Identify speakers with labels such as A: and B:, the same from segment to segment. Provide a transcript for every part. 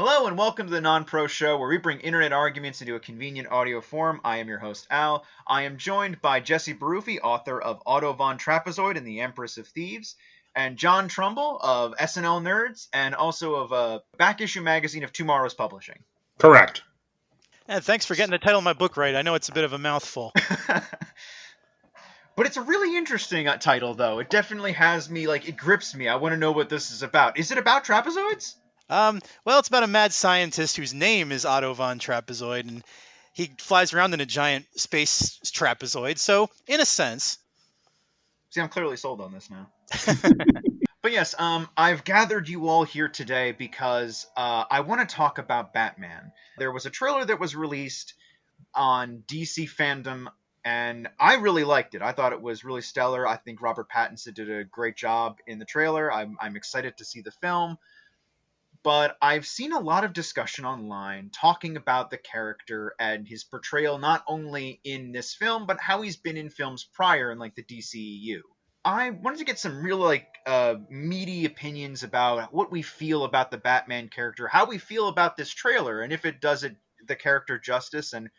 A: Hello and welcome to the Non-Pro show where we bring internet arguments into a convenient audio form. I am your host, Al. I am joined by Jesse Baruffi, author of Otto von Trapezoid and the Empress of Thieves, and John Trumbull of SNL Nerds, and also of Back Issue Magazine of Tomorrow's Publishing.
B: Correct.
C: And thanks for getting the title of my book right. I know it's a bit of a mouthful.
A: But it's a really interesting title, though. It definitely has me, it grips me. I want to know what this is about. Is it about trapezoids?
C: Well, it's about a mad scientist whose name is Otto von Trapezoid, and he flies around in a giant space trapezoid. So, in a sense.
A: See, I'm clearly sold on this now. But yes, I've gathered you all here today because I want to talk about Batman. There was a trailer that was released on DC Fandom, and I really liked it. I thought it was really stellar. I think Robert Pattinson did a great job in the trailer. I'm excited to see the film. But I've seen a lot of discussion online talking about the character and his portrayal not only in this film, but how he's been in films prior in the DCEU. I wanted to get some real meaty opinions about what we feel about the Batman character, how we feel about this trailer, and if it does the character justice, and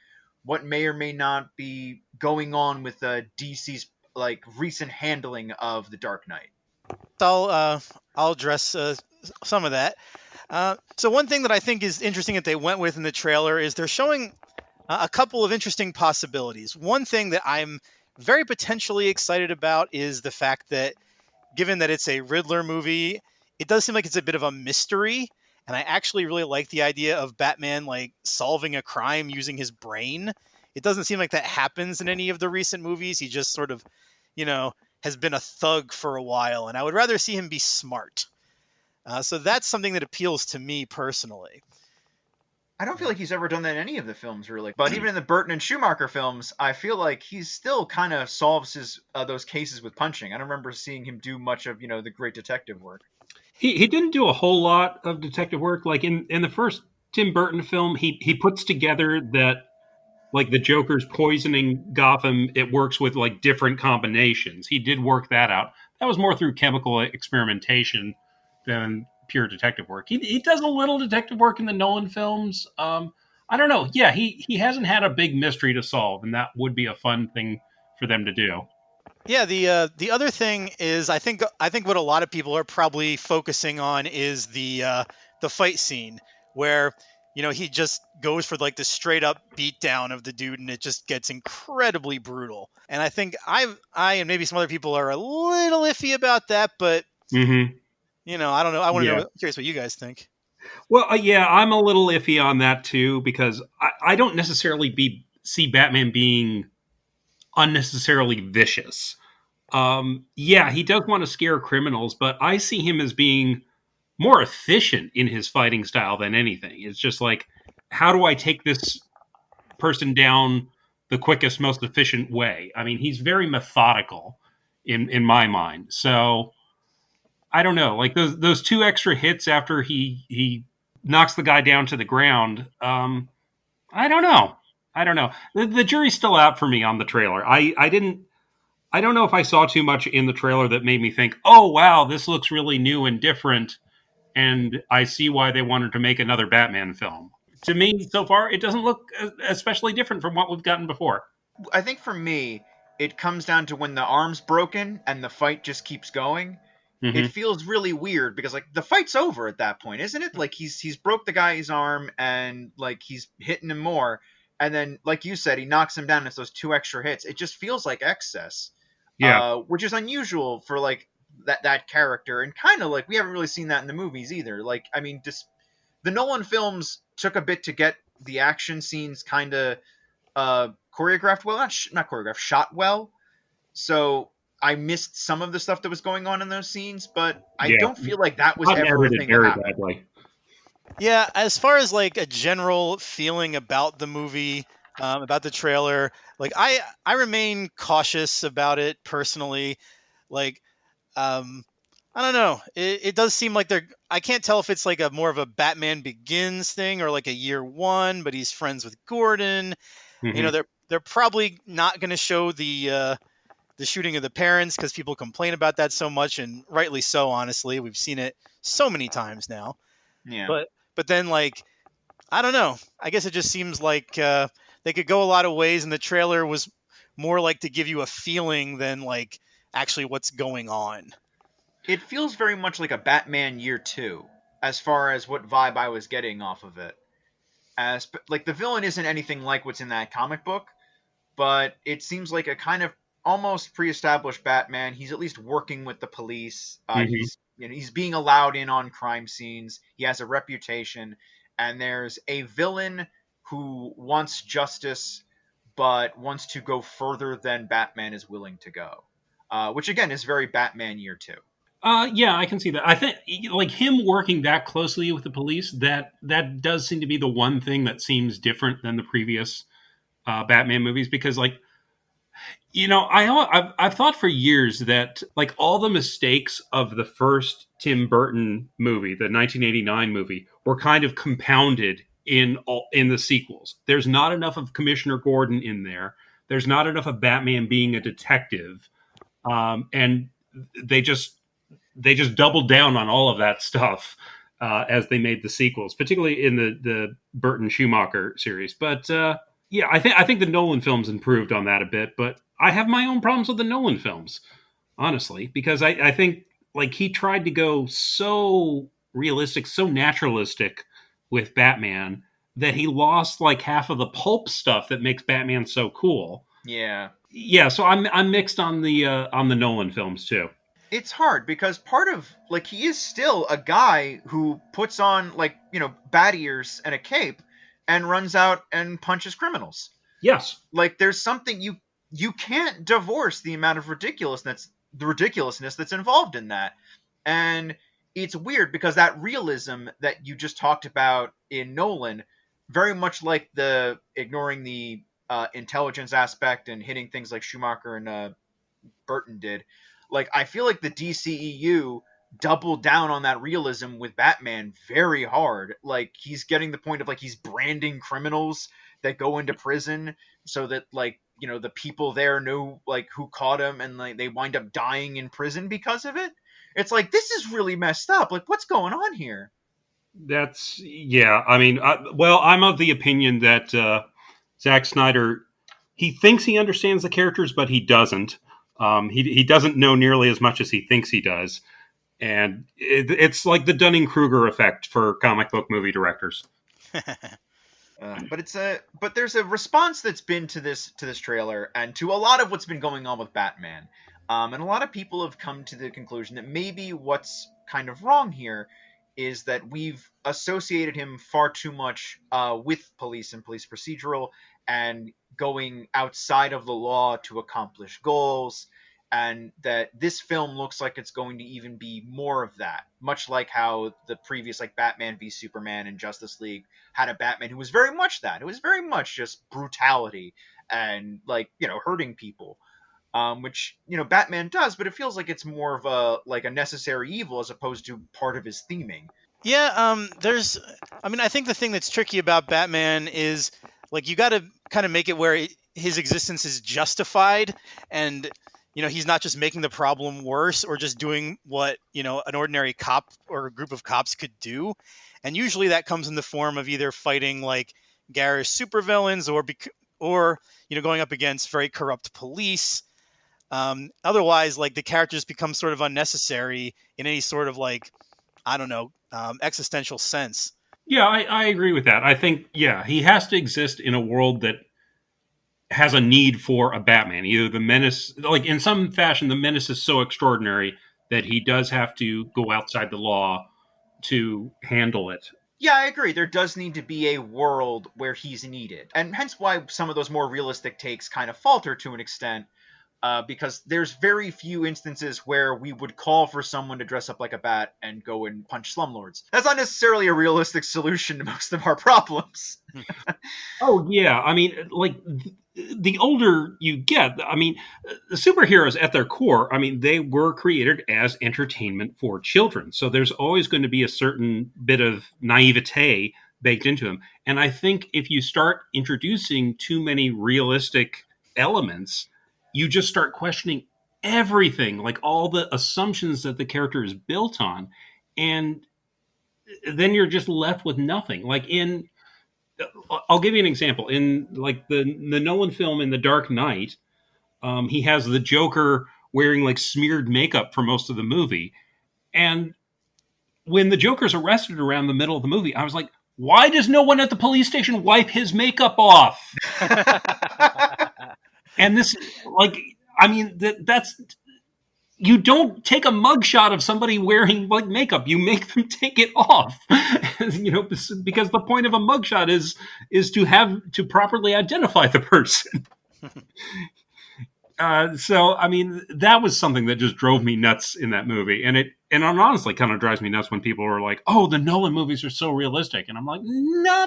A: what may or may not be going on with DC's recent handling of the Dark Knight.
C: I'll address some of that. So one thing that I think is interesting that they went with in the trailer is they're showing a couple of interesting possibilities. One thing that I'm very potentially excited about is the fact that, given that it's a Riddler movie, it does seem like it's a bit of a mystery. And I actually really like the idea of Batman solving a crime using his brain. It doesn't seem like that happens in any of the recent movies. He just sort of, has been a thug for a while. And I would rather see him be smart. So that's something that appeals to me personally.
A: I don't feel like he's ever done that in any of the films, really. But even in the Burton and Schumacher films, I feel like he still kind of solves those cases with punching. I don't remember seeing him do much of, the great detective work.
B: He didn't do a whole lot of detective work. Like in the first Tim Burton film, he puts together that, the Joker's poisoning Gotham, it works with different combinations. He did work that out. That was more through chemical experimentation than pure detective work. He does a little detective work in the Nolan films. I don't know. Yeah, he hasn't had a big mystery to solve, and that would be a fun thing for them to do.
C: Yeah, the other thing is I think what a lot of people are probably focusing on is the fight scene where he just goes for the straight up beat down of the dude, and it just gets incredibly brutal. And I think I and maybe some other people are a little iffy about that, but I don't know. I want to know. Curious what you guys think.
B: Well, yeah, I'm a little iffy on that too, because I don't necessarily see Batman being unnecessarily vicious. Yeah, he does want to scare criminals, but I see him as being more efficient in his fighting style than anything. It's just how do I take this person down the quickest, most efficient way? I mean, he's very methodical in my mind. So I don't know, those two extra hits after he knocks the guy down to the ground. I don't know. The jury's still out for me on the trailer. I don't know if I saw too much in the trailer that made me think, oh, wow, this looks really new and different, and I see why they wanted to make another Batman film. To me, so far, it doesn't look especially different from what we've gotten before.
A: I think for me, it comes down to when the arm's broken and the fight just keeps going. Mm-hmm. It feels really weird because the fight's over at that point, isn't it? He's broke the guy's arm and he's hitting him more. And then, like you said, he knocks him down. It's those two extra hits. It just feels like excess.
B: Yeah.
A: Which is unusual for that character, and kind of we haven't really seen that in the movies either. The Nolan films took a bit to get the action scenes kind of choreographed well, not choreographed, shot well. So I missed some of the stuff that was going on in those scenes, but I don't feel like that was ever a thing that happened.
C: Yeah, as far as a general feeling about the movie, about the trailer, I remain cautious about it personally. I don't know. It does seem like I can't tell if it's a more of a Batman Begins thing or a year one, but he's friends with Gordon. Mm-hmm. They're probably not going to show the shooting of the parents because people complain about that so much, and rightly so. Honestly, we've seen it so many times now.
A: Yeah.
C: but then like I don't know. I guess it just seems like they could go a lot of ways, and the trailer was more like to give you a feeling than like actually what's going on.
A: It feels very much like a Batman Year 2, as far as what vibe I was getting off of it. As like the villain isn't anything like what's in that comic book, but it seems like a kind of almost pre-established Batman. He's at least working with the police.
B: Hmm.
A: He's being allowed in on crime scenes. He has a reputation, and there's a villain who wants justice, but wants to go further than Batman is willing to go. Which again is very Batman Year 2.
B: Yeah, I can see that. I think like him working that closely with the police, that does seem to be the one thing that seems different than the previous Batman movies. Because like I've thought for years that like all the mistakes of the first Tim Burton movie, the 1989 movie, were kind of compounded in the sequels. There's not enough of Commissioner Gordon in there. There's not enough of Batman being a detective, and they just they just doubled down on all of that stuff as they made the sequels, particularly in the Burton Schumacher series. But yeah, I think the Nolan films improved on that a bit. But I have my own problems with the Nolan films, honestly, because I think like he tried to go so realistic, so naturalistic with Batman that he lost like half of the pulp stuff that makes Batman so cool.
A: Yeah.
B: Yeah, so I'm mixed on the Nolan films too.
A: It's hard because part of like he is still a guy who puts on like, bat ears and a cape and runs out and punches criminals.
B: Yes.
A: Like there's something you can't divorce the ridiculousness that's involved in that. And it's weird because that realism that you just talked about in Nolan, very much like the ignoring the intelligence aspect and hitting things like Schumacher and Burton did. Like I feel like the DCEU doubled down on that realism with Batman very hard. Like he's getting the point of like he's branding criminals that go into prison so that like the people there know like who caught him and like they wind up dying in prison because of it. It's like this is really messed up. Like what's going on here?
B: That's yeah. I mean, well, I'm of the opinion that Zack Snyder he thinks he understands the characters, but he doesn't. He doesn't know nearly as much as he thinks he does, and it's like the Dunning Kruger effect for comic book movie directors.
A: But there's a response that's been to this trailer and to a lot of what's been going on with Batman, and a lot of people have come to the conclusion that maybe what's kind of wrong here is that we've associated him far too much with police and police procedural and going outside of the law to accomplish goals, and that this film looks like it's going to even be more of that, much like how the previous like Batman v Superman and Justice League had a Batman who was very much that. It was very much just brutality and like hurting people, which Batman does, but it feels like it's more of a necessary evil as opposed to part of his theming.
C: Yeah, I mean, I think the thing that's tricky about Batman is like you got to kind of make it where his existence is justified, and he's not just making the problem worse or just doing what an ordinary cop or a group of cops could do, and usually that comes in the form of either fighting like garish supervillains or going up against very corrupt police. Otherwise, like the characters become sort of unnecessary in any sort of like I don't know, existential sense.
B: Yeah, I agree with that. I think yeah, he has to exist in a world that has a need for a Batman. Either the menace, like in some fashion, the menace is so extraordinary that he does have to go outside the law to handle it.
A: Yeah, I agree. There does need to be a world where he's needed, and hence why some of those more realistic takes kind of falter to an extent. Because there's very few instances where we would call for someone to dress up like a bat and go and punch slumlords. That's not necessarily a realistic solution to most of our problems.
B: Oh yeah, I mean, like the older you get, I mean, the superheroes at their core, I mean, they were created as entertainment for children. So there's always going to be a certain bit of naivete baked into them. And I think if you start introducing too many realistic elements, you just start questioning everything, like all the assumptions that the character is built on. And then you're just left with nothing. Like I'll give you an example. In like the Nolan film in The Dark Knight, he has the Joker wearing like smeared makeup for most of the movie. And when the Joker's arrested around the middle of the movie, I was like, why does no one at the police station wipe his makeup off? And this, like, I mean, that's you don't take a mugshot of somebody wearing like makeup. You make them take it off, because the point of a mugshot is to have to properly identify the person. So, I mean, that was something that just drove me nuts in that movie, and it honestly kind of drives me nuts when people are like, "Oh, the Nolan movies are so realistic," and I'm like, "No,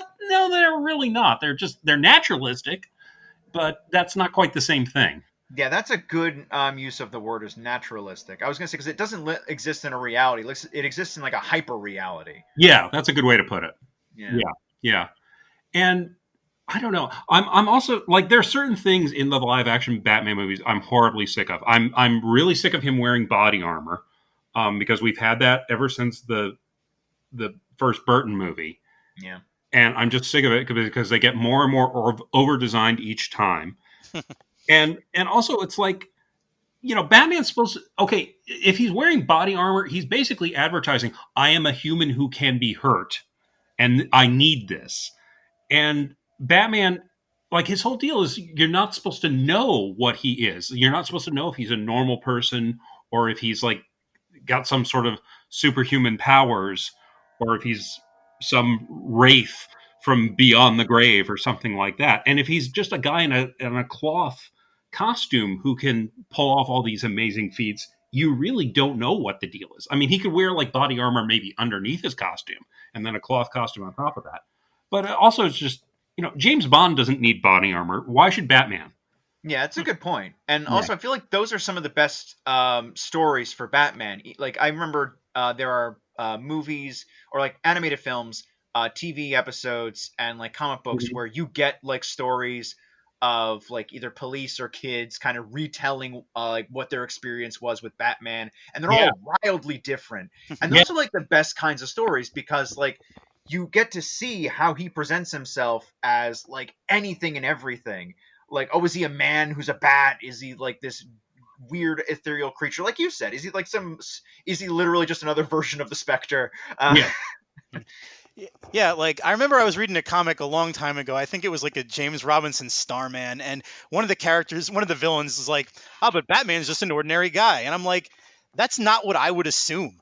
B: they're really not. They're naturalistic, but that's not quite the same thing."
A: Yeah, that's a good use of the word, is naturalistic. I was gonna say, because it doesn't exist in a reality; it exists in like a hyper reality.
B: Yeah, that's a good way to put it.
A: Yeah.
B: Yeah, and I don't know. I'm also like, there are certain things in the live action Batman movies I'm horribly sick of. I'm really sick of him wearing body armor, because we've had that ever since the first Burton movie.
A: Yeah.
B: And I'm just sick of it because they get more and more over designed each time. and also it's like, Batman's supposed to, okay, if he's wearing body armor, he's basically advertising, I am a human who can be hurt and I need this. And Batman, like, his whole deal is you're not supposed to know what he is. You're not supposed to know if he's a normal person or if he's like got some sort of superhuman powers or if he's some wraith from beyond the grave or something like that. And if he's just a guy in a cloth costume who can pull off all these amazing feats, you really don't know what the deal is. I mean, he could wear like body armor maybe underneath his costume and then a cloth costume on top of that. But also, it's just, James Bond doesn't need body armor. Why should Batman?
A: Yeah, it's a good point. And also, I feel like those are some of the best stories for Batman. Like, I remember there are movies or like animated films, TV episodes, and like comic books where you get like stories of like either police or kids kind of retelling like what their experience was with Batman, and they're all wildly different. And those are like the best kinds of stories because like you get to see how he presents himself as like anything and everything. Like, oh, is he a man who's a bat? Is he like this weird ethereal creature, like you said? Is he like is he literally just another version of the Spectre?
C: Yeah, like I remember I was reading a comic a long time ago. I think it was like a James Robinson Starman, and one of the villains is like, "Oh, but Batman's just an ordinary guy," and I'm like, "That's not what I would assume."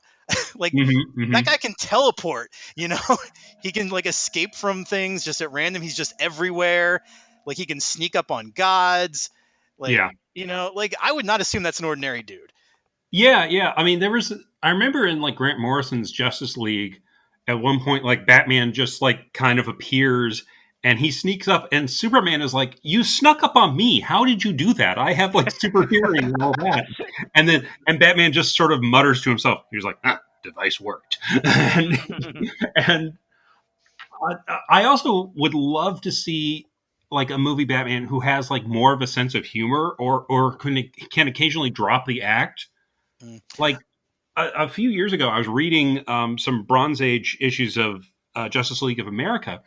C: Like that guy can teleport, he can like escape from things just at random. He's just everywhere. Like he can sneak up on gods. Like, like I would not assume that's an ordinary dude.
B: Yeah. I mean, I remember in like Grant Morrison's Justice League, at one point, like Batman just like kind of appears and he sneaks up and Superman is like, you snuck up on me. How did you do that? I have like super hearing and all that. And Batman just sort of mutters to himself. He was like, device worked. and I also would love to see like a movie Batman who has like more of a sense of humor or can occasionally drop the act. Like a few years ago, I was reading some Bronze Age issues of Justice League of America,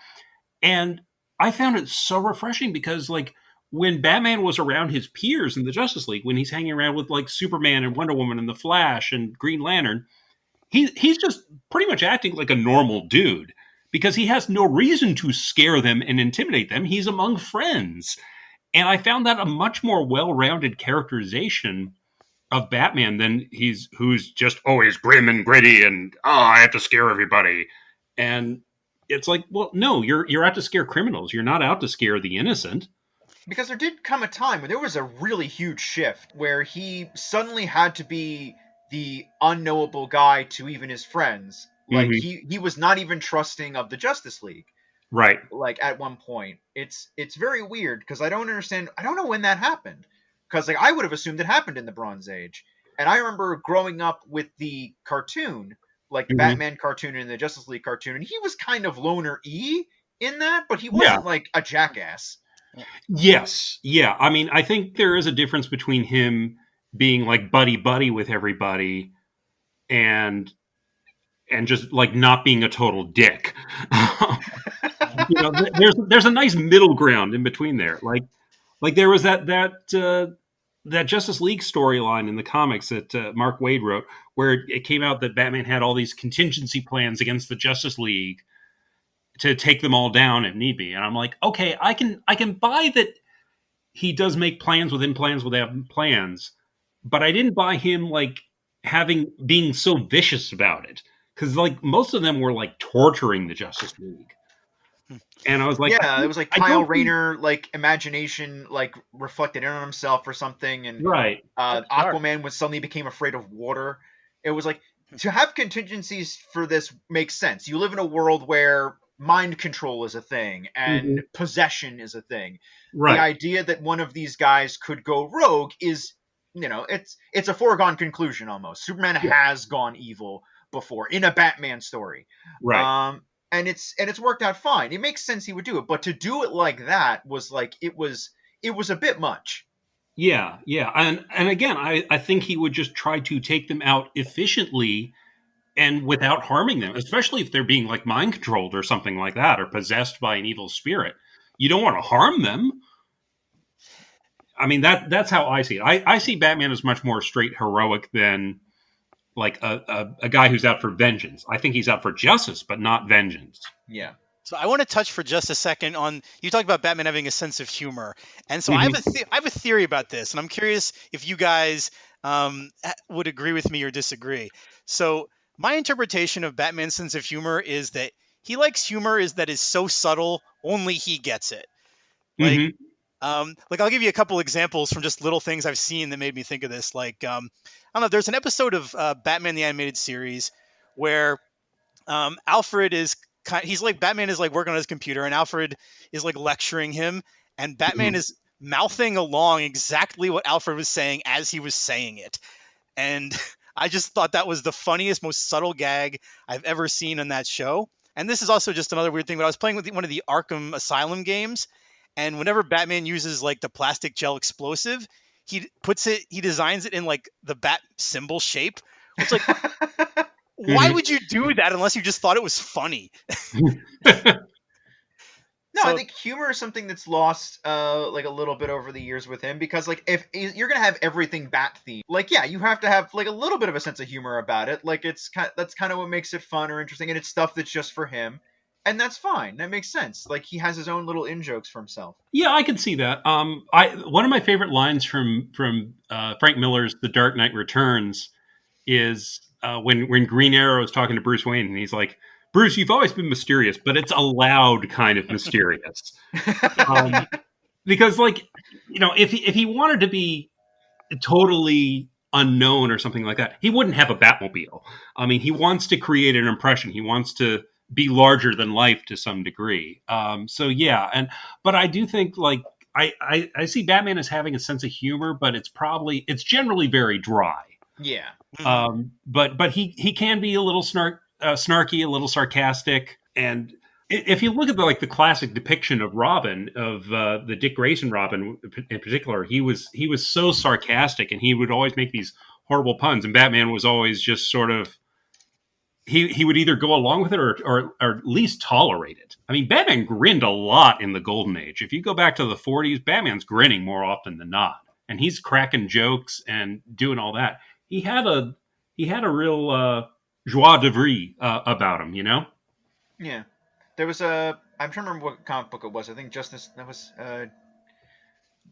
B: and I found it so refreshing because like when Batman was around his peers in the Justice League, when he's hanging around with like Superman and Wonder Woman and the Flash and Green Lantern, he's just pretty much acting like a normal dude because he has no reason to scare them and intimidate them. He's among friends. And I found that a much more well-rounded characterization of Batman than who's just always grim and gritty and I have to scare everybody. And it's like, well, no, you're out to scare criminals. You're not out to scare the innocent.
A: Because there did come a time when there was a really huge shift where he suddenly had to be the unknowable guy to even his friends. Like he was not even trusting of the Justice League.
B: Right.
A: Like at one point. It's very weird because I don't understand. I don't know when that happened. Because like I would have assumed it happened in the Bronze Age. And I remember growing up with the cartoon, like the Batman cartoon and the Justice League cartoon, and he was kind of loner-y in that, but he wasn't like a jackass.
B: Yes. Yeah. I mean, I think there is a difference between him being like buddy with everybody and and just like not being a total dick. There's a nice middle ground in between there. Like there was that Justice League storyline in the comics that Mark Waid wrote, where it came out that Batman had all these contingency plans against the Justice League to take them all down if need be. And I'm like, okay, I can buy that he does make plans within plans within plans, but I didn't buy him like being so vicious about it, because like most of them were like torturing the Justice League, and I was like,
A: Yeah, it was like
B: I
A: Kyle
B: don't think,
A: Rayner, like imagination, like reflected in on himself or something, and
B: right,
C: Dark.
A: Aquaman was suddenly became afraid of water. It was like to have contingencies for this makes sense. You live in a world where mind control is a thing and
B: mhm,
A: possession is a thing. The
B: right,
A: idea that one of these guys could go rogue is, it's a foregone conclusion almost. Superman
B: yeah,
A: has gone evil before in a Batman story.
B: right.
A: Um, and it's worked out fine. It makes sense he would do it, but to do it like that was like it was a bit much.
B: Yeah, yeah, and again, I think he would just try to take them out efficiently and without harming them, especially if they're being like mind controlled or something like that, or possessed by an evil spirit. You don't want to harm them. I mean, that's how I see it. I see Batman as much more straight heroic than like a guy who's out for vengeance. I think he's out for justice, but not vengeance.
A: Yeah.
C: So I want to touch for just a second on you talked about Batman having a sense of humor, and so
B: Hmm.
C: I have a theory about this, and I'm curious if you guys would agree with me or disagree. So my interpretation of Batman's sense of humor is that he likes humor that is so subtle, only he gets it. Like
B: Hmm.
C: I'll give you a couple examples from just little things I've seen that made me think of this. I don't know. There's an episode of Batman the Animated Series where Alfred is he's like Batman is like working on his computer, and Alfred is like lecturing him, and Batman
B: Hmm.
C: is mouthing along exactly what Alfred was saying as he was saying it, and I just thought that was the funniest, most subtle gag I've ever seen in that show. And this is also just another weird thing, but I was playing with one of the Arkham Asylum games, and whenever Batman uses like the plastic gel explosive, he designs it in like the bat symbol shape, which like why
B: Hmm.
C: would you do that unless you just thought it was funny?
A: No, I
C: So
A: think humor is something that's lost like a little bit over the years with him, because like if you're gonna have everything bat themed, like yeah, you have to have like a little bit of a sense of humor about it. Like that's kind of what makes it fun or interesting, and it's stuff that's just for him, and that's fine. That makes sense. Like he has his own little in jokes for himself.
B: Yeah, I can see that. I one of my favorite lines from Frank Miller's The Dark Knight Returns is when Green Arrow is talking to Bruce Wayne, and he's like, "Bruce, you've always been mysterious, but it's a loud kind of mysterious." Um, because, like, if he wanted to be totally unknown or something like that, he wouldn't have a Batmobile. I mean, he wants to create an impression. He wants to be larger than life to some degree. So yeah, but I do think like I see Batman as having a sense of humor, but it's generally very dry.
A: Yeah.
C: mhm.
B: But he can be a little snarky, a little sarcastic, and if you look at the classic depiction of Robin, of the Dick Grayson Robin in particular, he was so sarcastic, and he would always make these horrible puns, and Batman was always just sort of he would either go along with it or at least tolerate it. I mean, Batman grinned a lot in the Golden Age. If you go back to the 40s, Batman's grinning more often than not, and he's cracking jokes and doing all that. He had a real joie de vivre about him, you know.
A: Yeah. There was a I'm trying to remember what comic book it was. I think Justice that was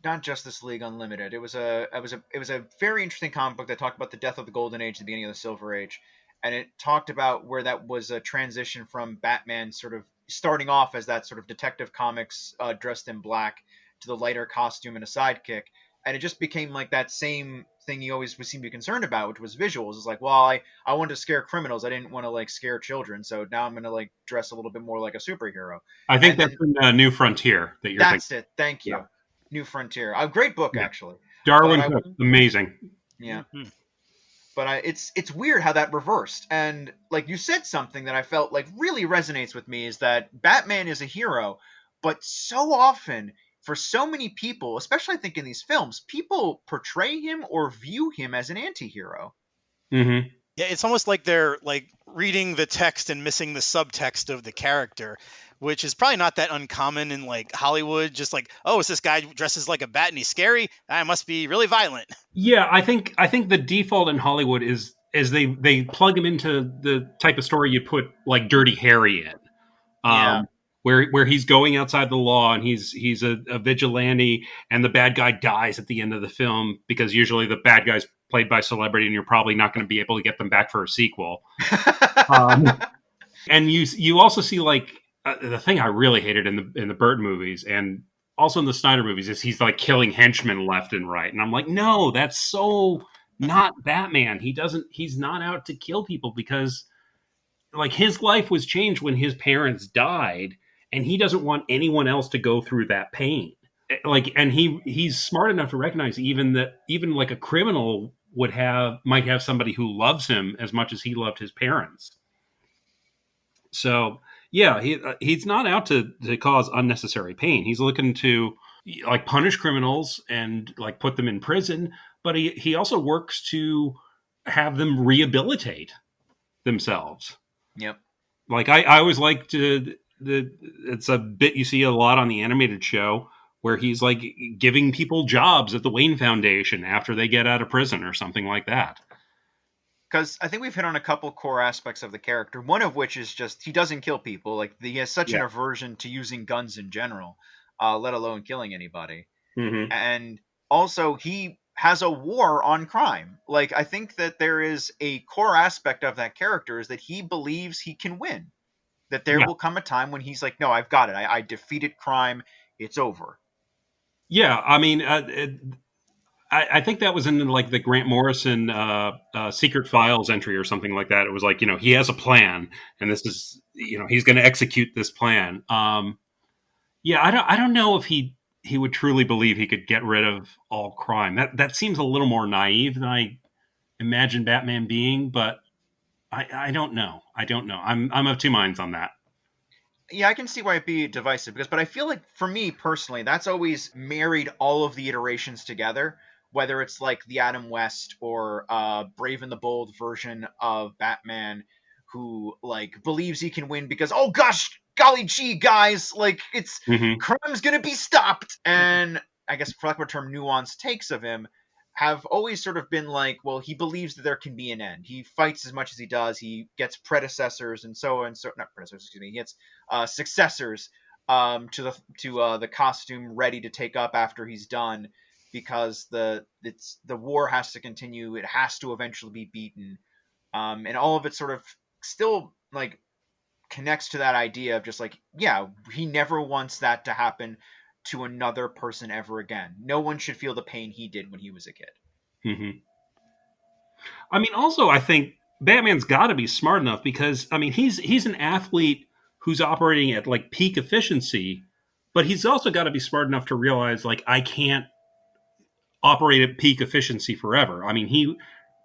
A: not Justice League Unlimited. It was a very interesting comic book that talked about the death of the Golden Age, the beginning of the Silver Age, and it talked about where that was a transition from Batman sort of starting off as that sort of detective comics dressed in black to the lighter costume and a sidekick, and it just became like that same thing he always would seem to be concerned about, which was visuals. It's like, well, I wanted to scare criminals, I didn't want to like scare children, so now I'm gonna like dress a little bit more like a superhero,
B: I think
A: and
B: that's
A: then
B: in New Frontier that you're thinking.
A: that's it. Thank
B: Yeah,
A: you. New Frontier. A great book
B: yeah.
A: actually. But
B: Darwin
A: I
B: Cook, amazing.
A: yeah.
C: Mhm.
A: But it's weird how that reversed. And like you said something that I felt like really resonates with me is that Batman is a hero, but so often for so many people, especially I think in these films, people portray him or view him as an anti-hero.
B: Hmm.
C: Yeah, it's almost like they're like reading the text and missing the subtext of the character, which is probably not that uncommon in like Hollywood. Just like, oh, is this guy dresses like a bat and he's scary? I must be really violent.
B: Yeah, I think the default in Hollywood is they plug him into the type of story you put like Dirty Harry in.
A: Yeah.
B: Where he's going outside the law and he's a vigilante and the bad guy dies at the end of the film because usually the bad guy's played by celebrity and you're probably not going to be able to get them back for a sequel. And you also see like the thing I really hated in the Burton movies and also in the Snyder movies is he's like killing henchmen left and right, and I'm like, no, that's so not Batman. He's not out to kill people because like his life was changed when his parents died, and he doesn't want anyone else to go through that pain. Like, and he's smart enough to recognize even like a criminal might have somebody who loves him as much as he loved his parents. So yeah, he's not out to cause unnecessary pain. He's looking to like punish criminals and like put them in prison, but he also works to have them rehabilitate themselves.
A: Yep.
B: Like I always liked it's a bit you see a lot on the animated show where he's like giving people jobs at the Wayne Foundation after they get out of prison or something like that.
A: Because I think we've hit on a couple core aspects of the character, one of which is just he doesn't kill people. Like he has such an aversion to using guns in general, let alone killing anybody.
B: Mm-hmm.
A: And also he has a war on crime. Like I think that there is a core aspect of that character is that he believes he can win. That there will come a time when he's like, no, I've got it. I defeated crime. It's over.
B: Yeah, I mean, I think that was in like the Grant Morrison Secret Files entry or something like that. It was like, he has a plan, and this is, he's going to execute this plan. Yeah, I don't know if he would truly believe he could get rid of all crime. That seems a little more naive than I imagine Batman being, but I don't know. I'm of two minds on that.
A: Yeah, I can see why it'd be divisive but I feel like for me personally, that's always married all of the iterations together. Whether it's like the Adam West or Brave and the Bold version of Batman, who like believes he can win because oh gosh, golly gee, guys, like it's crime's gonna be stopped, and I guess for lack of a term, nuanced takes of him have always sort of been like, well, he believes that there can be an end. He fights as much as he does. He gets predecessors and so on. So not predecessors, excuse me. He gets successors to the costume ready to take up after he's done, because the war has to continue. It has to eventually be beaten, and all of it sort of still like connects to that idea of just like, yeah, he never wants that to happen to another person ever again. No one should feel the pain he did when he was a kid.
B: Mm-hmm. I mean, also, I think Batman's got to be smart enough because, I mean, he's an athlete who's operating at like peak efficiency, but he's also got to be smart enough to realize like I can't operate at peak efficiency forever. I mean, he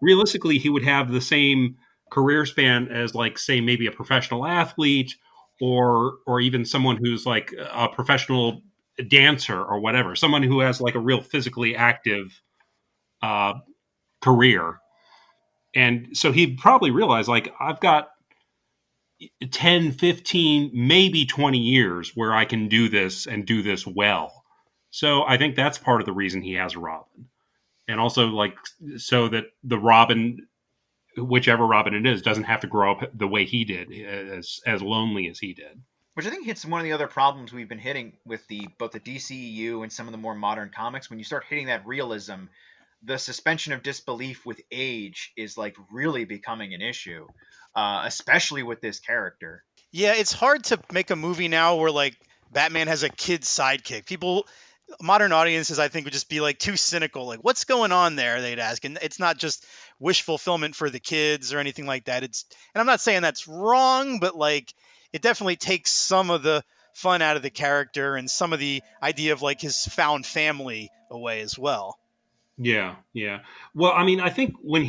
B: would have the same career span as like say maybe a professional athlete or even someone who's like a professional dancer or whatever, someone who has like a real physically active career. And so he'd probably realize like I've got 10, 15, maybe 20 years where I can do this and do this well. So I think that's part of the reason he has a Robin. And also like so that the Robin, whichever Robin it is, doesn't have to grow up the way he did, as lonely as he did.
A: Which I think hits one of the other problems we've been hitting with both the DCEU and some of the more modern comics. When you start hitting that realism, the suspension of disbelief with age is like really becoming an issue, especially with this character.
C: Yeah, it's hard to make a movie now where like Batman has a kid sidekick. Modern audiences, I think, would just be like too cynical. Like, what's going on there? They'd ask, and it's not just wish fulfillment for the kids or anything like that. And I'm not saying that's wrong, but like, it definitely takes some of the fun out of the character and some of the idea of like his found family away as well.
B: Yeah. Well, I mean, I think when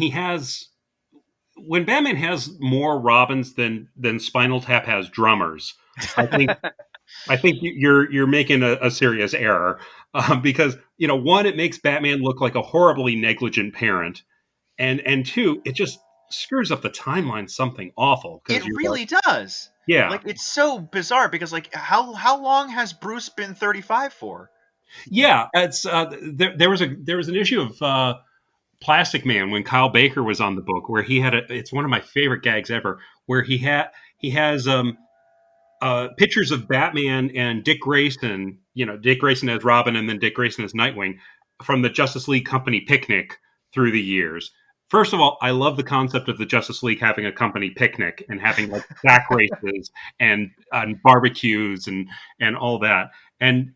B: Batman has more Robins than Spinal Tap has drummers, I think you're making a serious error because one, it makes Batman look like a horribly negligent parent, and two, it just screws up the timeline something awful.
A: It
B: Because you're like,
A: really does.
B: yeah,
A: Like it's so bizarre because like how long has Bruce been 35 for?
B: yeah. It's there was an issue of Plastic Man when Kyle Baker was on the book where he had it's one of my favorite gags ever where he has pictures of Batman and Dick Grayson, Dick Grayson as Robin and then Dick Grayson as Nightwing from the Justice League company picnic through the years. First of all, I love the concept of the Justice League having a company picnic and having like sack races and barbecues and all that. And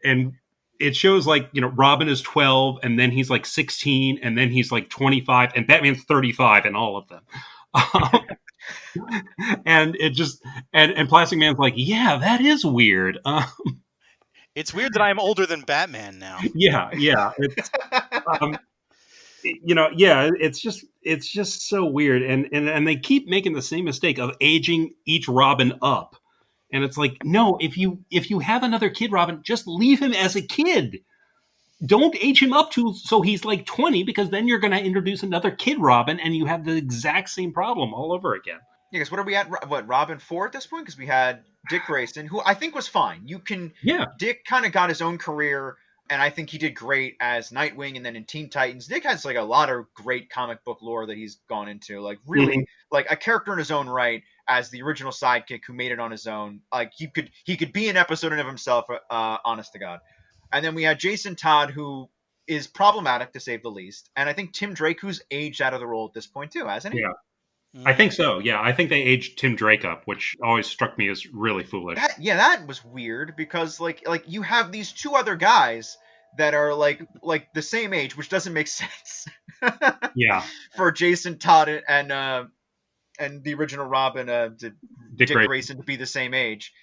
B: it shows like, Robin is 12 and then he's like 16 and then he's like 25 and Batman's 35 in all of them. And it just and Plastic Man's like, yeah, that is weird.
C: It's weird that I'm older than Batman now.
B: Yeah. It's yeah, it's just so weird, and they keep making the same mistake of aging each Robin up, and it's like, no, if you have another kid Robin, just leave him as a kid. Don't age him up to so he's like 20 because then you're going to introduce another kid Robin and you have the exact same problem all over again.
A: Yeah, because what are we at? What, Robin 4 at this point? Because we had Dick Grayson, who I think was fine.
B: Yeah.
A: Dick kind of got his own career, and I think he did great as Nightwing and then in Teen Titans. Dick has like a lot of great comic book lore that he's gone into. Like really, like a character in his own right as the original sidekick who made it on his own. Like he could be an episode in of himself, honest to God. And then we had Jason Todd, who is problematic to say the least, and I think Tim Drake, who's aged out of the role at this point too, hasn't he?
B: Yeah. I think so. Yeah, I think they aged Tim Drake up, which always struck me as really foolish.
A: That was weird because like you have these two other guys that are like the same age, which doesn't make sense.
B: Yeah.
A: For Jason Todd and the original Robin, Dick Grayson to be the same age,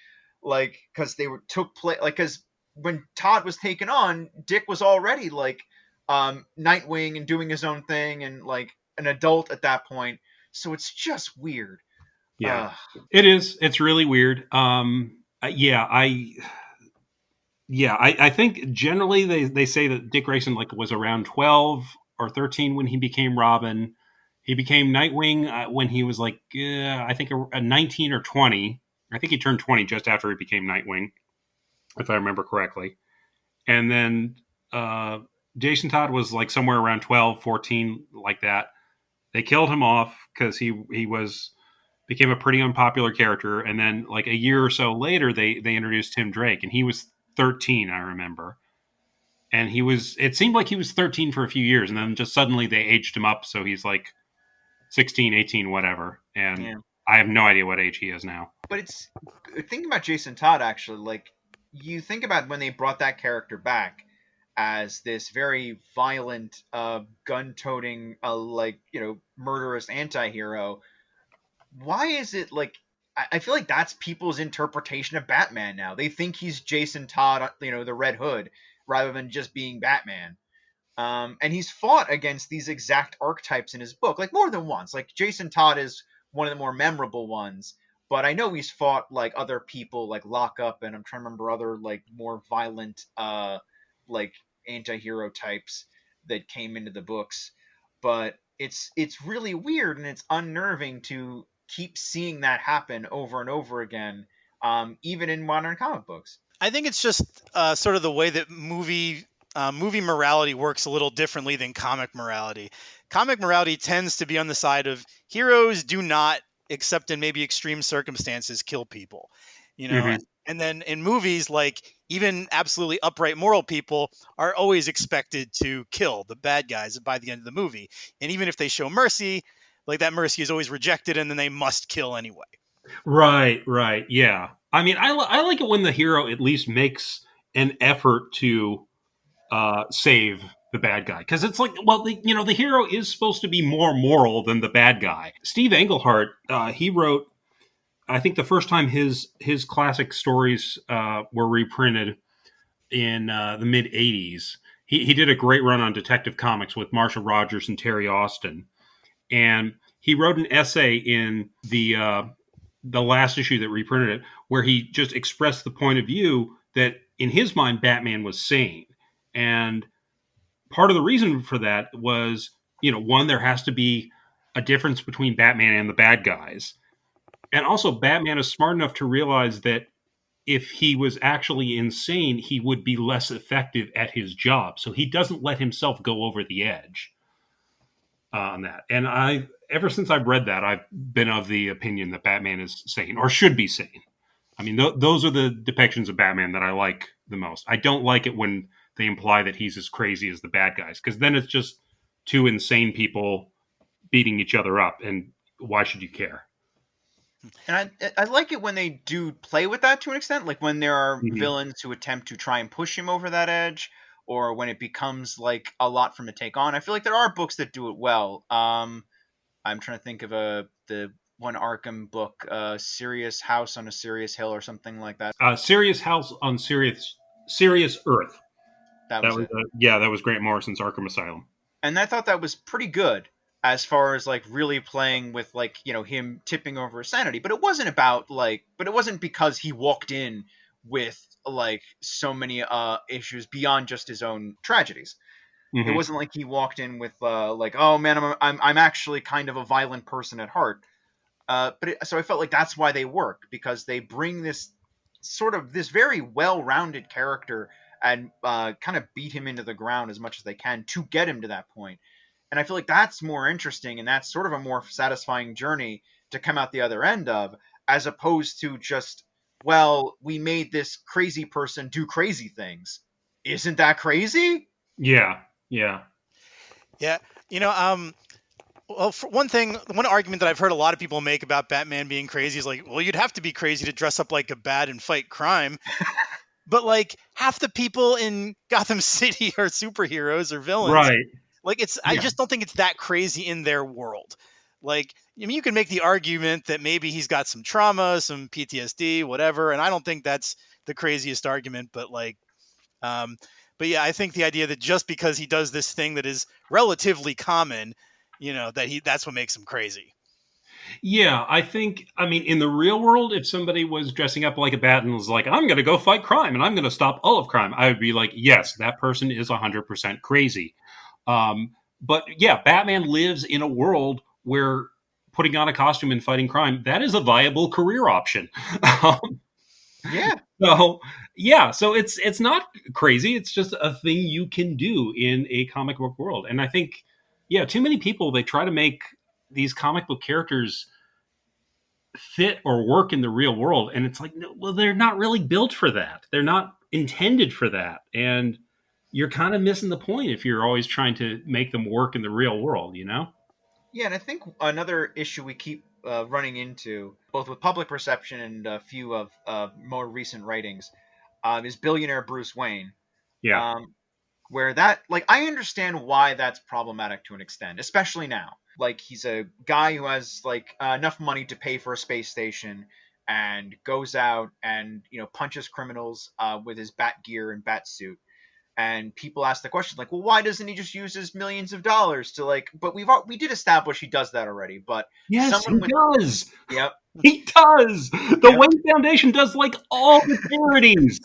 A: like because they took place like because when Todd was taken on, Dick was already like Nightwing and doing his own thing and like an adult at that point. So it's just weird.
B: Yeah, it is. It's really weird. I think generally they say that Dick Grayson like was around 12 or 13 when he became Robin. He became Nightwing when he was like I think a 19 or 20. I think he turned 20 just after he became Nightwing, if I remember correctly. And then Jason Todd was like somewhere around 12, 14, like that. They killed him off because he became a pretty unpopular character, and then like a year or so later, they introduced Tim Drake, and he was 13, I remember, and it seemed like he was 13 for a few years, and then just suddenly they aged him up, so he's like 16, 18, whatever, and I have no idea what age he is now.
A: But it's thinking about Jason Todd actually, like you think about when they brought that character back as this very violent, gun-toting, murderous anti-hero. Why is it like? I feel like that's people's interpretation of Batman now. They think he's Jason Todd, the Red Hood, rather than just being Batman. And he's fought against these exact archetypes in his book, like more than once. Like Jason Todd is one of the more memorable ones, but I know he's fought like other people, like Lockup, and I'm trying to remember other like more violent, like anti-hero types that came into the books. But it's really weird and it's unnerving to keep seeing that happen over and over again, even in modern comic books.
C: I think it's just sort of the way that movie morality works a little differently than comic morality. Comic morality tends to be on the side of heroes do not, except in maybe extreme circumstances, kill people. And then in movies, like even absolutely upright moral people are always expected to kill the bad guys by the end of the movie. And even if they show mercy, like that mercy is always rejected and then they must kill anyway.
B: Right. Yeah. I mean, I like it when the hero at least makes an effort to save the bad guy. Because it's like, well, the hero is supposed to be more moral than the bad guy. Steve Englehart, he wrote, I think the first time his classic stories were reprinted in the mid 80s, he did a great run on Detective Comics with Marshall Rogers and Terry Austin. And he wrote an essay in the last issue that reprinted it, where he just expressed the point of view that in his mind, Batman was sane. And part of the reason for that was, one, there has to be a difference between Batman and the bad guys. And also, Batman is smart enough to realize that if he was actually insane, he would be less effective at his job. So he doesn't let himself go over the edge on that. And ever since I've read that, I've been of the opinion that Batman is sane or should be sane. I mean, those are the depictions of Batman that I like the most. I don't like it when they imply that he's as crazy as the bad guys, because then it's just two insane people beating each other up. And why should you care?
A: And I like it when they do play with that to an extent, like when there are
B: Mhm.
A: villains who attempt to try and push him over that edge, or when it becomes like a lot for him to take on. I feel like there are books that do it well. I'm trying to think of the one Arkham book, Serious House on a Serious Hill or something like that.
B: Serious House on Serious Earth.
A: That
B: That
A: was
B: was
A: it.
B: that was Grant Morrison's Arkham Asylum.
A: And I thought that was pretty good as far as like really playing with like him tipping over his sanity, but it wasn't about like but it wasn't because he walked in with like so many issues beyond just his own tragedies. It
B: Hmm.
A: wasn't like he walked in with like, oh man, I'm actually kind of a violent person at heart. So I felt like that's why they work, because they bring this sort of this very well-rounded character and kind of beat him into the ground as much as they can to get him to that point. And I feel like that's more interesting, and that's sort of a more satisfying journey to come out the other end of, as opposed to just, well, we made this crazy person do crazy things. Isn't that crazy?
B: Yeah, yeah.
C: Yeah. You know, well, for one argument that I've heard a lot of people make about Batman being crazy is like, well, you'd have to be crazy to dress up like a bat and fight crime. But like half the people in Gotham City are superheroes or villains.
B: Right.
C: Like I
B: Yeah.
C: just don't think it's that crazy in their world. Like, I mean, you can make the argument that maybe he's got some trauma, some PTSD, whatever, and I don't think that's the craziest argument. But like, um, but yeah, I think the idea that just because he does this thing that is relatively common, that's what makes him crazy.
B: Yeah, I mean, in the real world, if somebody was dressing up like a bat and was like, I'm going to go fight crime and I'm going to stop all of crime, I would be like, yes, that person is 100% crazy. But yeah, Batman lives in a world where putting on a costume and fighting crime, that is a viable career option. Um,
A: Yeah.
B: so yeah, so it's not crazy. It's just a thing you can do in a comic book world. And I think, yeah, too many people, they try to make these comic book characters fit or work in the real world, and it's like, no, well, they're not really built for that. They're not intended for that, and you're kind of missing the point if you're always trying to make them work in the real world, you know?
A: Yeah, and I think another issue we keep running into, both with public perception and a few of more recent writings, is billionaire Bruce Wayne.
B: Yeah.
A: Um, where that, like, I understand why that's problematic to an extent, especially now. Like, he's a guy who has like enough money to pay for a space station and goes out and punches criminals with his bat gear and bat suit. And people ask the question like, well, why doesn't he just use his millions of dollars to like? But we did establish he does that already. But
B: Yes,
A: someone
B: he
A: with
B: does.
A: yep,
B: He does. The
A: yep,
B: Wayne Foundation does like all the charities.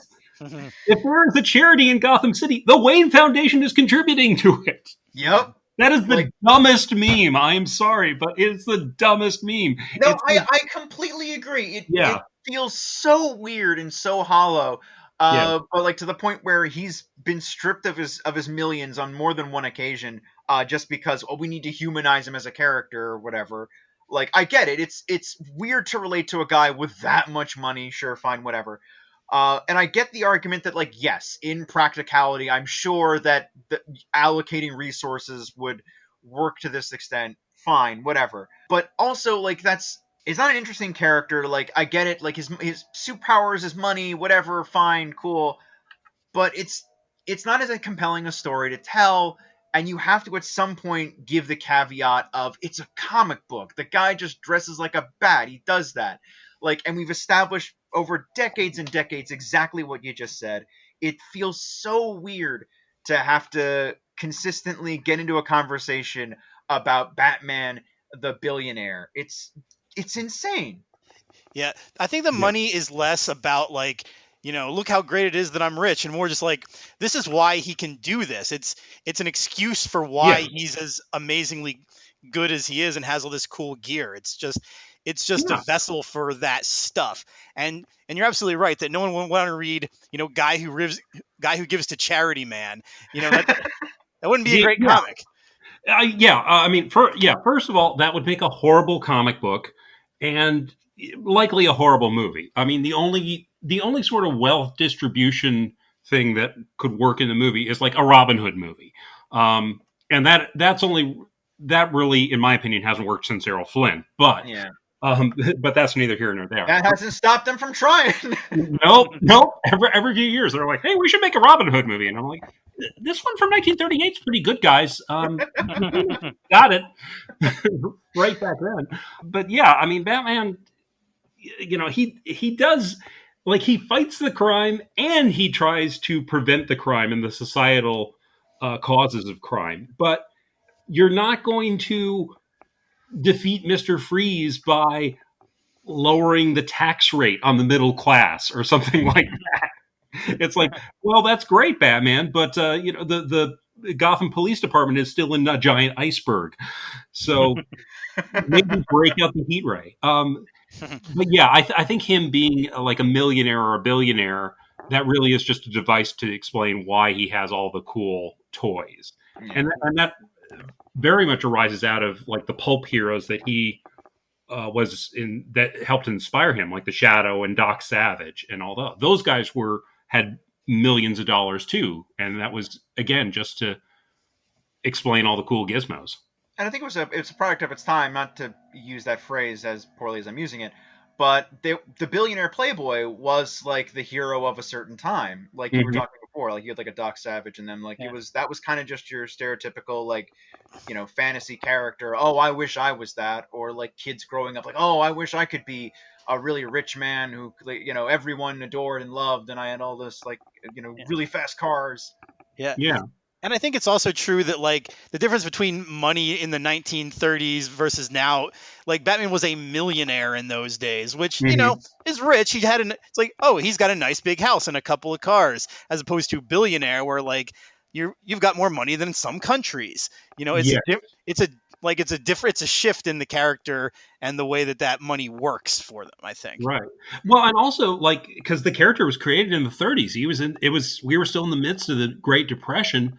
B: If there is a charity in Gotham City, the Wayne Foundation is contributing to it.
A: yep,
B: That is
A: like
B: the dumbest meme. I am sorry, but it's the dumbest meme.
A: no,
B: It's
A: I completely agree. It
B: yeah,
A: feels so weird and so hollow.
B: yeah,
A: But like to the point where he's been stripped of his millions on more than one occasion, just because we need to humanize him as a character or whatever. Like I get it. It's weird to relate to a guy with that much money. Sure, fine, whatever. And I get the argument that, like, yes, in practicality, I'm sure that allocating resources would work to this extent. Fine, whatever. But also, like, it's not an interesting character. Like, I get it. Like, his superpowers, his money, whatever. Fine, cool. But it's not as a compelling a story to tell, and you have to at some point give the caveat of it's a comic book. The guy just dresses like a bat. He does that. Like, and we've established over decades and decades exactly what you just said. It feels so weird to have to consistently get into a conversation about Batman the billionaire. It's insane.
C: Yeah, I think the
B: yeah,
C: money is less about like, look how great it is that I'm rich, and more just like this is why he can do this. It's an excuse for why
B: yeah.
C: he's as amazingly good as he is and has all this cool gear. It's just a
B: Yeah.
C: vessel for that stuff. And you're absolutely right that no one would want to read, guy who gives to charity man. That wouldn't be a great
B: Yeah.
C: comic.
B: I mean, first of all, that would make a horrible comic book, and likely a horrible movie. I mean, the only sort of wealth distribution thing that could work in the movie is like a Robin Hood movie, and that really, in my opinion, hasn't worked since Errol Flynn. But
A: Yeah.
B: but that's neither here nor there.
A: That hasn't stopped them from trying.
B: Nope. Every few years, they're like, "Hey, we should make a Robin Hood movie," and I'm like, "This one from 1938 is pretty good, guys." Got it right back then. But yeah, I mean, Batman. He does, like, he fights the crime and he tries to prevent the crime and the societal causes of crime. But you're not going to defeat Mr. Freeze by lowering the tax rate on the middle class or something like that. It's like, well, that's great, Batman, but the Gotham Police Department is still in a giant iceberg, so maybe break out the heat ray. But yeah, I think him being like a millionaire or a billionaire, that really is just a device to explain why he has all the cool toys, and that very much arises out of like the pulp heroes that he was in, that helped inspire him, like the Shadow and Doc Savage and all that. Those guys had millions of dollars too, and that was again just to explain all the cool gizmos.
A: And I think it's a product of its time. Not to use that phrase as poorly as I'm using it, but the billionaire playboy was like the hero of a certain time. Like you were talking before, like you had like a Doc Savage, and then like that was kind of just your stereotypical like fantasy character. Oh, I wish I was that, or like kids growing up like, oh, I wish I could be a really rich man who everyone adored and loved, and I had all this like really fast cars.
C: Yeah.
B: Yeah.
C: And I think it's also true that like the difference between money in the 1930s versus now, like Batman was a millionaire in those days, which is rich. It's like, oh, he's got a nice big house and a couple of cars, as opposed to billionaire where like you've got more money than some countries. It's a shift in the character and the way that money works for them, I think.
B: Right. Well, and also like because the character was created in the 30s, we were still in the midst of the Great Depression.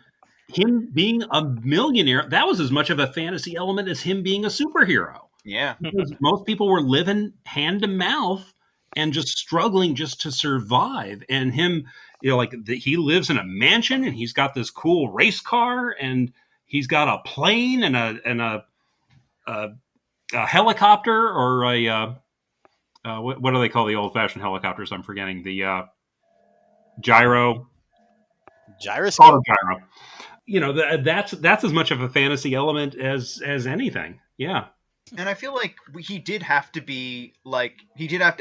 B: Him being a millionaire, that was as much of a fantasy element as him being a superhero.
A: Yeah.
B: Because most people were living hand to mouth and just struggling just to survive. And him, he lives in a mansion and he's got this cool race car and he's got a plane and a helicopter or what do they call the old fashioned helicopters? I'm forgetting the gyroscope. Autogyro. That's as much of a fantasy element as anything. Yeah.
A: And I feel like he did have to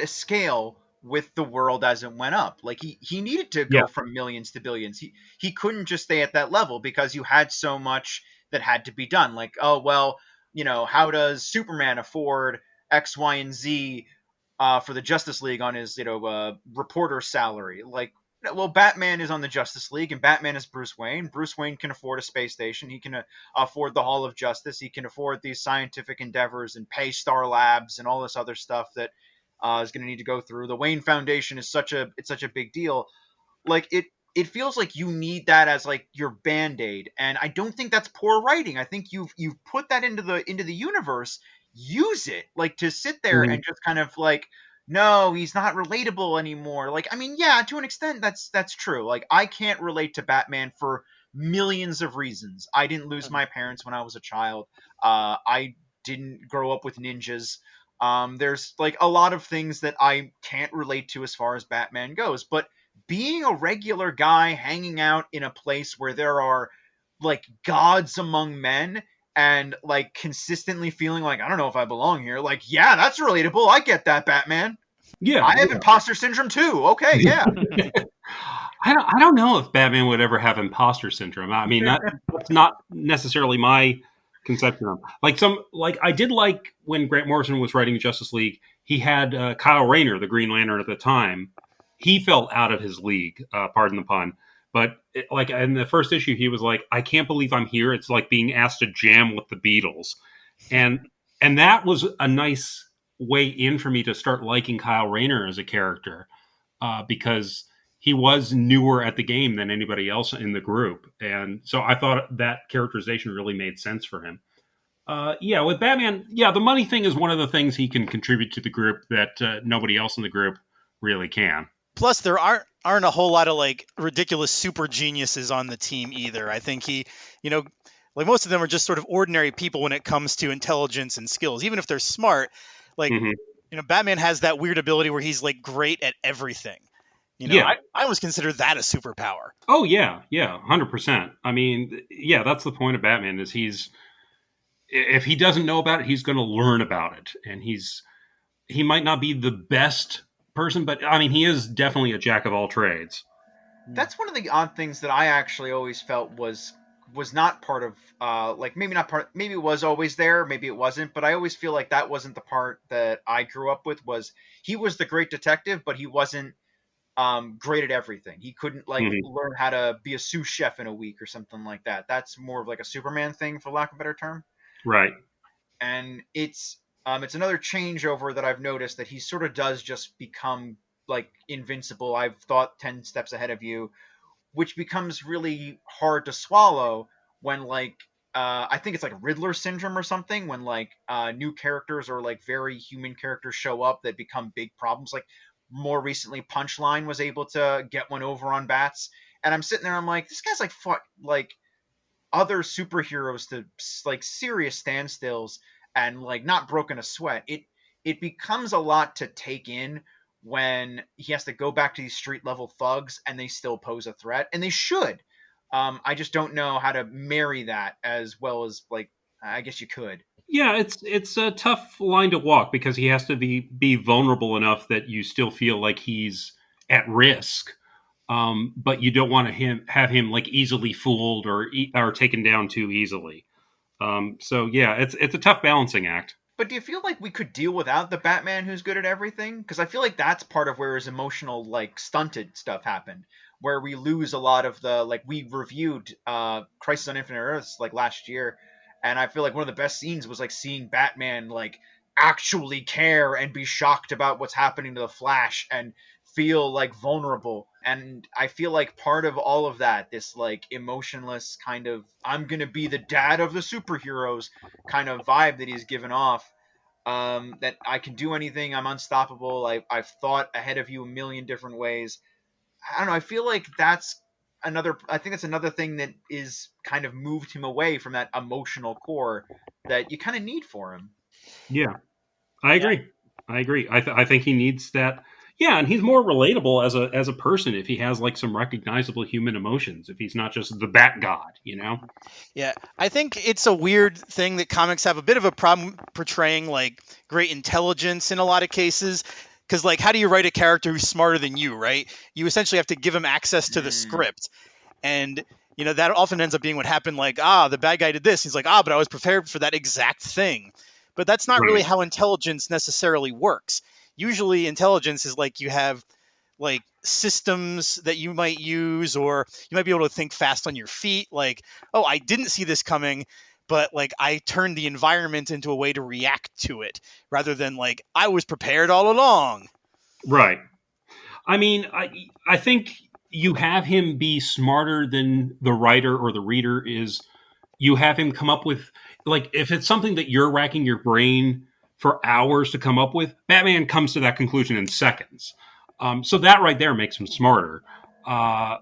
A: scale with the world as it went up. Like he needed to go from millions to billions. He couldn't just stay at that level because you had so much that had to be done. Like, oh well, how does Superman afford X, Y, and Z for the Justice League on his reporter salary? Like, well, Batman is on the Justice League, and Batman is Bruce Wayne. Bruce Wayne can afford a space station. He can afford the Hall of Justice. He can afford these scientific endeavors and pay Star Labs and all this other stuff that is going to need to go through. The Wayne Foundation is such a big deal. Like it feels like you need that as like your Band-Aid, and I don't think that's poor writing. I think you've put that into the universe. Use it, like, to sit there and just kind of like, no, he's not relatable anymore. Like, I mean, yeah, to an extent, that's true. Like, I can't relate to Batman for millions of reasons. I didn't lose my parents when I was a child. I didn't grow up with ninjas. There's like a lot of things that I can't relate to as far as Batman goes. But being a regular guy hanging out in a place where there are like gods among men and like consistently feeling like, I don't know if I belong here. Like, yeah, that's relatable. I get that, Batman.
B: Yeah.
A: I have imposter syndrome too. Okay, yeah.
B: I don't know if Batman would ever have imposter syndrome. I mean, that's not necessarily my conception of. Like I did like when Grant Morrison was writing Justice League, he had Kyle Rayner, the Green Lantern at the time. He felt out of his league, pardon the pun. But like in the first issue, he was like, I can't believe I'm here. It's like being asked to jam with the Beatles. and that was a nice way in for me to start liking Kyle Rayner as a character, because he was newer at the game than anybody else in the group, and so I thought that characterization really made sense for him. Yeah, with Batman, yeah, the money thing is one of the things he can contribute to the group that nobody else in the group really can.
C: Plus, there aren't a whole lot of like ridiculous super geniuses on the team either. I think he, you know, like most of them are just sort of ordinary people when it comes to intelligence and skills. Even if they're smart, like
B: Hmm.
C: Batman has that weird ability where he's like great at everything.
B: Yeah.
C: I almost consider that a superpower.
B: Oh yeah, yeah, 100%. I mean, yeah, that's the point of Batman is he's if he doesn't know about it, he's going to learn about it, and he might not be the best person, but I mean, he is definitely a jack of all trades.
A: That's one of the odd things that I actually always felt was not part of like maybe not part, maybe it was always there, maybe it wasn't, but I always feel like that wasn't the part that I grew up with. Was he was the great detective, but he wasn't great at everything. He couldn't like
B: Hmm.
A: learn how to be a sous chef in a week or something like that. That's more of like a Superman thing, for lack of a better term.
B: Right.
A: And it's another changeover that I've noticed, that he sort of does just become like invincible. I've thought 10 steps ahead of you, which becomes really hard to swallow when like I think it's like Riddler syndrome or something, when like new characters or like very human characters show up that become big problems. Like more recently, Punchline was able to get one over on Bats, and I'm sitting there, I'm like, this guy's like fought like other superheroes to like serious standstills and like not broken a sweat. It becomes a lot to take in when he has to go back to these street level thugs and they still pose a threat, and they should. I just don't know how to marry that as well as like I guess you could.
B: Yeah, it's a tough line to walk because he has to be vulnerable enough that you still feel like he's at risk, but you don't want to have him like easily fooled or taken down too easily. So yeah, it's a tough balancing act.
A: But do you feel like we could deal without the Batman who's good at everything? Because I feel like that's part of where his emotional, like, stunted stuff happened, where we lose a lot of the like we reviewed Crisis on Infinite Earths like last year, and I feel like one of the best scenes was like seeing Batman like actually care and be shocked about what's happening to the Flash and feel like vulnerable. And I feel like part of all of that, this like emotionless kind of I'm gonna be the dad of the superheroes kind of vibe that he's given off, that I can do anything, I'm unstoppable, I've thought ahead of you a million different ways. I don't know, I feel like I think that's another thing that is kind of moved him away from that emotional core that you kind of need for him.
B: Yeah, I agree. I agree. I think he needs that. Yeah, and he's more relatable as a person if he has like some recognizable human emotions. If he's not just the Bat God, you know.
C: Yeah, I think it's a weird thing that comics have a bit of a problem portraying like great intelligence in a lot of cases. Because, like, how do you write a character who's smarter than you, right? You essentially have to give him access to the
A: Mm,
C: script. And, that often ends up being what happened. Like, the bad guy did this. He's like, but I was prepared for that exact thing. But that's not really
B: Right.
C: how intelligence necessarily works. Usually, intelligence is like you have like systems that you might use, or you might be able to think fast on your feet, like, oh, I didn't see this coming, but like I turned the environment into a way to react to it, rather than like I was prepared all along.
B: Right. I mean, I think you have him be smarter than the writer or the reader is. You have him come up with like if it's something that you're racking your brain for hours to come up with, Batman comes to that conclusion in seconds. So that right there makes him smarter. Uh,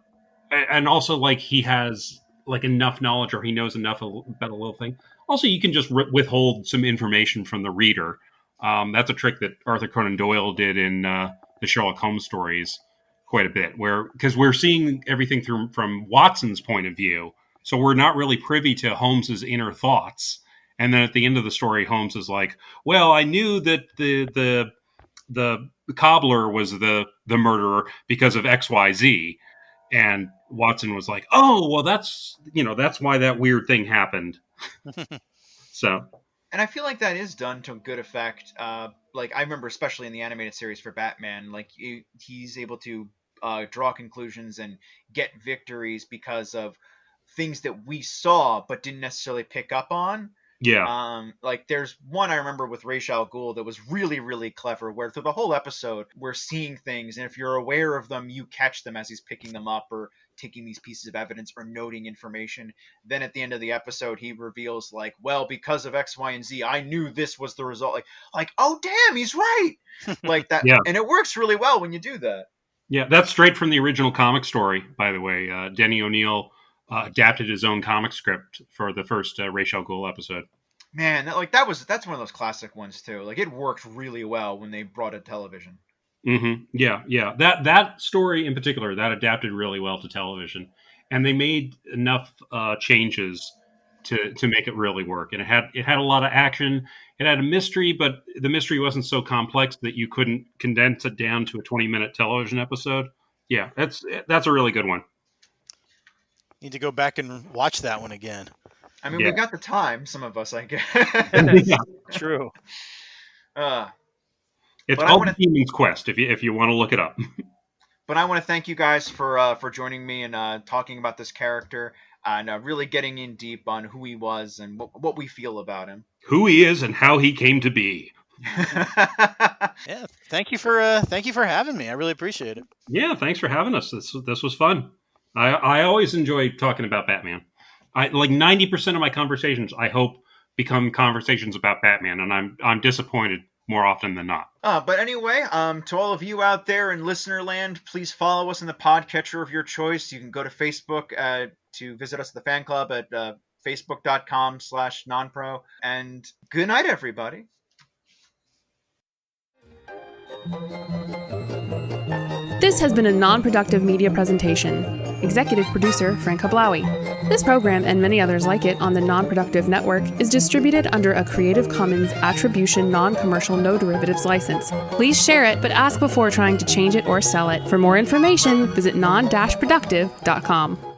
B: and also like he has like enough knowledge or he knows enough about a little thing. Also, you can just withhold some information from the reader. That's a trick that Arthur Conan Doyle did in the Sherlock Holmes stories quite a bit, where because we're seeing everything through from Watson's point of view, so we're not really privy to Holmes's inner thoughts. And then at the end of the story, Holmes is like, "Well, I knew that the cobbler was the murderer because of X Y Z." And Watson was like, "Oh, well, that's why that weird thing happened." So
A: and I feel like that is done to good effect. Like I remember, especially in the animated series for Batman, like he's able to draw conclusions and get victories because of things that we saw but didn't necessarily pick up on.
B: Yeah.
A: Like there's one I remember with Ra's al Ghul that was really, really clever, where through the whole episode we're seeing things, and if you're aware of them, you catch them as he's picking them up or taking these pieces of evidence or noting information. Then at the end of the episode, he reveals like, well, because of X, Y, and Z, I knew this was the result. Like, oh damn, he's right. Like that,
B: Yeah.
A: and it works really well when you do that.
B: Yeah, that's straight from the original comic story, by the way. Denny O'Neil adapted his own comic script for the first Ra's al Ghul episode.
A: Man, that's one of those classic ones too. Like it worked really well when they brought it to television.
B: Mm-hmm. Yeah. That story in particular, that adapted really well to television, and they made enough changes to make it really work. And it had a lot of action. It had a mystery, but the mystery wasn't so complex that you couldn't condense it down to a 20-minute television episode. Yeah, that's a really good one.
C: Need to go back and watch that one again.
A: I mean,
B: Yeah.
A: we got the time, some of us, I guess.
B: Yeah.
C: True.
B: It's
A: But I
B: called
A: wanna-
B: The Demon's Quest if you want to look it up.
A: But I want to thank you guys for joining me and talking about this character and really getting in deep on who he was and what we feel about him.
B: Who he is and how he came to be.
C: Yeah. Thank you for having me. I really appreciate it.
B: Yeah, thanks for having us. This was fun. I always enjoy talking about Batman. Like 90% of my conversations, I hope, become conversations about Batman, and I'm disappointed more often than not.
A: But anyway, to all of you out there in listener land, please follow us in the podcatcher of your choice. You can go to Facebook to visit us at the fan club at facebook.com/NonPro. And good night, everybody.
D: This has been a non-productive media presentation. Executive producer Frank Hablawi. This program and many others like it on the Non-Productive Network is distributed under a Creative Commons Attribution Non-Commercial No Derivatives license. Please share it, but ask before trying to change it or sell it. For more information, visit non-productive.com.